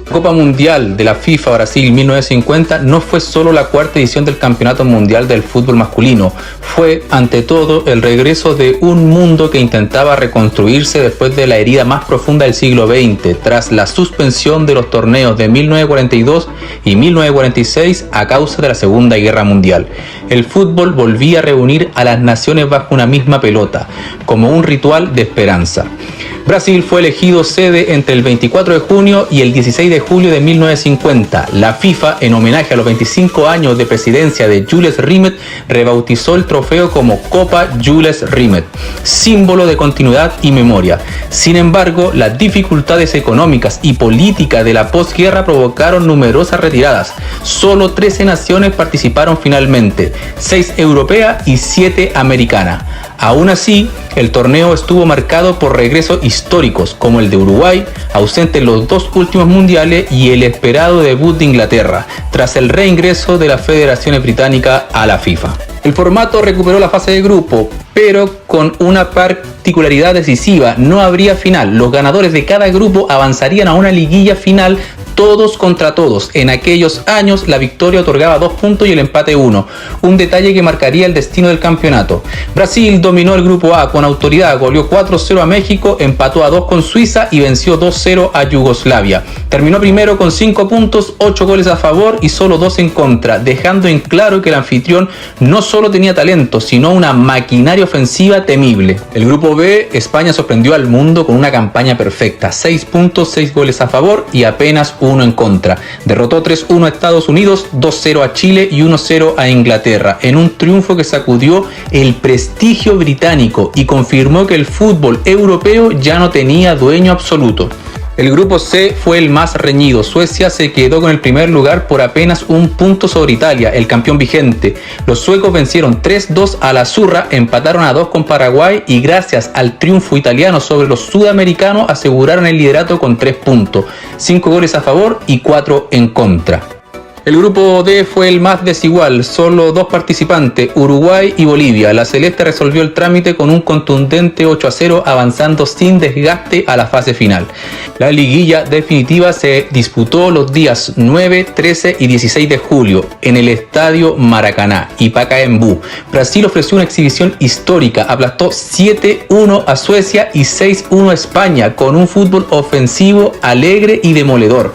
Copa Mundial de la FIFA Brasil 1950 no fue solo la cuarta edición del Campeonato Mundial del Fútbol Masculino, fue ante todo el regreso de un mundo que intentaba reconstruirse después de la herida más profunda del siglo XX, tras la suspensión de los torneos de 1942 y 1946 a causa de la Segunda Guerra Mundial. El fútbol volvía a reunir a las naciones bajo una misma pelota, como un ritual de esperanza. Brasil fue elegido sede entre el 24 de junio y el 16 de julio de 1950. La FIFA, en homenaje a los 25 años de presidencia de Jules Rimet, rebautizó el trofeo como Copa Jules Rimet, símbolo de continuidad y memoria. Sin embargo, las dificultades económicas y políticas de la posguerra provocaron numerosas retiradas. Solo 13 naciones participaron finalmente, 6 europeas y 7 americanas. Aún así, el torneo estuvo marcado por regresos históricos, como el de Uruguay, ausente en los dos últimos mundiales, y el esperado debut de Inglaterra, tras el reingreso de las federaciones británicas a la FIFA. El formato recuperó la fase de grupo, pero con una particularidad decisiva: no habría final. Los ganadores de cada grupo avanzarían a una liguilla final, todos contra todos. En aquellos años la victoria otorgaba 2 puntos y el empate 1, un detalle que marcaría el destino del campeonato. Brasil dominó el grupo A con autoridad, goleó 4-0 a México, empató a 2 con Suiza y venció 2-0 a Yugoslavia. Terminó primero con 5 puntos, 8 goles a favor y solo 2 en contra, dejando en claro que el anfitrión no solo tenía talento, sino una maquinaria ofensiva temible. El grupo B, España sorprendió al mundo con una campaña perfecta: 6 puntos, 6 goles a favor y apenas 1 en contra. Derrotó 3-1 a Estados Unidos, 2-0 a Chile y 1-0 a Inglaterra, en un triunfo que sacudió el prestigio británico y confirmó que el fútbol europeo ya no tenía dueño absoluto. El grupo C fue el más reñido. Suecia se quedó con el primer lugar por apenas 1 punto sobre Italia, el campeón vigente. Los suecos vencieron 3-2 a la Zurra, empataron a 2 con Paraguay y gracias al triunfo italiano sobre los sudamericanos aseguraron el liderato con 3 puntos, 5 goles a favor y 4 en contra. El grupo D fue el más desigual, solo 2 participantes, Uruguay y Bolivia. La celeste resolvió el trámite con un contundente 8-0, avanzando sin desgaste a la fase final. La liguilla definitiva se disputó los días 9, 13 y 16 de julio en el estadio Maracaná y Pacaembu. Brasil ofreció una exhibición histórica, aplastó 7-1 a Suecia y 6-1 a España, con un fútbol ofensivo, alegre y demoledor.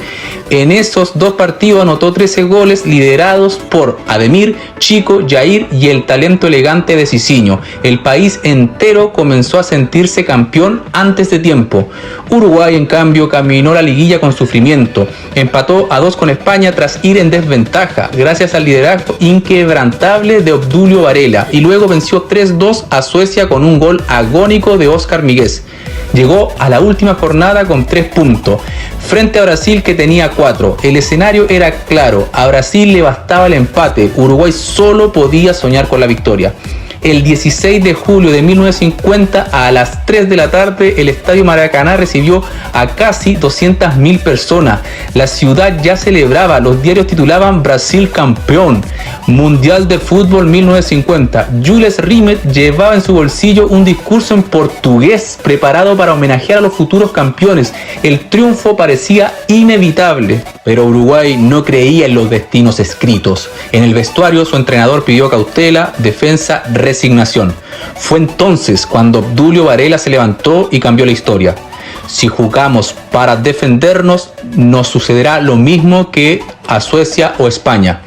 En esos 2 partidos anotó 13 goles, liderados por Ademir, Chico, Jair y el talento elegante de Cicinho. El país entero comenzó a sentirse campeón antes de tiempo. Uruguay, en cambio, caminó la liguilla con sufrimiento. Empató a 2 con España tras ir en desventaja, gracias al liderazgo inquebrantable de Obdulio Varela, y luego venció 3-2 a Suecia con un gol agónico de Óscar Miguez. Llegó a la última jornada con 3 puntos, frente a Brasil, que tenía 4. El escenario era claro: a Brasil le bastaba el empate, Uruguay solo podía soñar con la victoria. El 16 de julio de 1950, a las 3 de la tarde, el estadio Maracaná recibió a casi 200.000 personas. La ciudad ya celebraba, los diarios titulaban Brasil campeón. Mundial de Fútbol 1950. Jules Rimet llevaba en su bolsillo un discurso en portugués preparado para homenajear a los futuros campeones. El triunfo parecía inevitable, pero Uruguay no creía en los destinos escritos. En el vestuario, su entrenador pidió cautela, defensa, resignación. Fue entonces cuando Obdulio Varela se levantó y cambió la historia. Si jugamos para defendernos, nos sucederá lo mismo que a Suecia o España.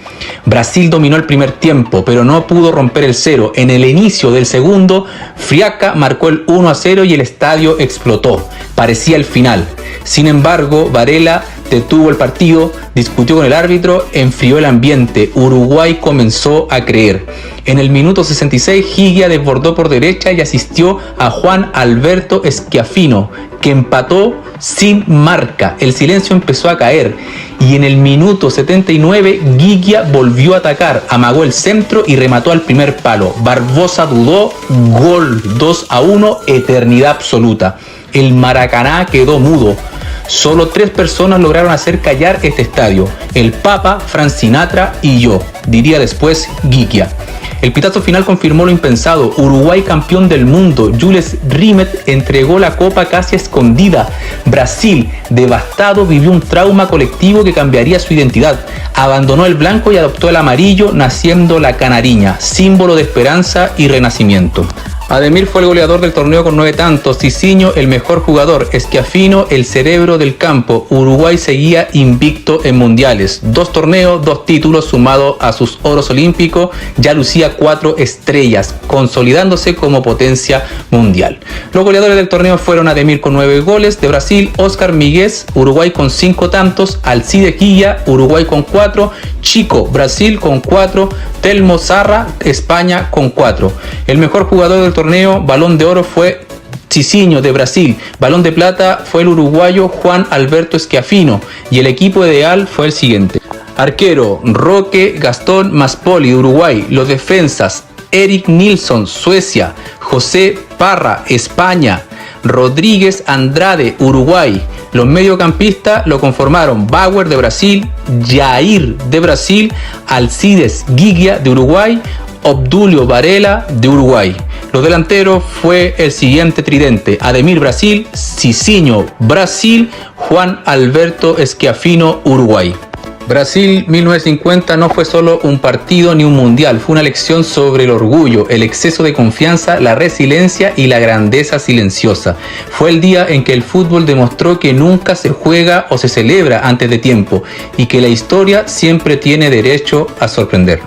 Brasil dominó el primer tiempo, pero no pudo romper el cero. En el inicio del segundo, Friaca marcó el 1-0 y el estadio explotó. Parecía el final. Sin embargo, Varela detuvo el partido, discutió con el árbitro, enfrió el ambiente. Uruguay comenzó a creer. En el minuto 66, Higuia desbordó por derecha y asistió a Juan Alberto Schiaffino, que empató sin marca. El silencio empezó a caer y en el minuto 79 Higuia volvió a atacar, amagó el centro y remató al primer palo. Barbosa dudó, gol. 2-1, eternidad absoluta. El Maracaná quedó mudo. Solo 3 personas lograron hacer callar este estadio: el Papa, Frank Sinatra y yo, diría después Gigia. El pitazo final confirmó lo impensado. Uruguay campeón del mundo. Jules Rimet entregó la copa casi escondida. Brasil, devastado, vivió un trauma colectivo que cambiaría su identidad. Abandonó el blanco y adoptó el amarillo, naciendo la canariña, símbolo de esperanza y renacimiento. Ademir fue el goleador del torneo con 9 tantos, Cicinho el mejor jugador, Schiaffino el cerebro del campo. Uruguay seguía invicto en mundiales, 2 torneos, 2 títulos, sumado a sus oros olímpicos, ya lucía 4 estrellas, consolidándose como potencia mundial. Los goleadores del torneo fueron Ademir con 9 goles de Brasil, Oscar Míguez, Uruguay con 5 tantos, Alcides Guilla, Uruguay con 4, Chico, Brasil con 4, Telmo Zarra, España con 4. El mejor jugador del torneo, Balón de Oro, fue Cicinho de Brasil. Balón de Plata fue el uruguayo Juan Alberto Schiaffino y el equipo ideal fue el siguiente: arquero Roque Gastón Maspoli de Uruguay. Los defensas: Erik Nilsson, Suecia; José Parra, España; Rodríguez Andrade, Uruguay. Los mediocampistas lo conformaron Bauer de Brasil, Jair de Brasil, Alcides Guilla de Uruguay, Obdulio Varela de Uruguay. Los delanteros fue el siguiente tridente: Ademir Brasil, Cicinho Brasil, Juan Alberto Schiaffino Uruguay. Brasil 1950 no fue solo un partido ni un mundial, fue una lección sobre el orgullo, el exceso de confianza, la resiliencia y la grandeza silenciosa. Fue el día en que el fútbol demostró que nunca se juega o se celebra antes de tiempo y que la historia siempre tiene derecho a sorprender.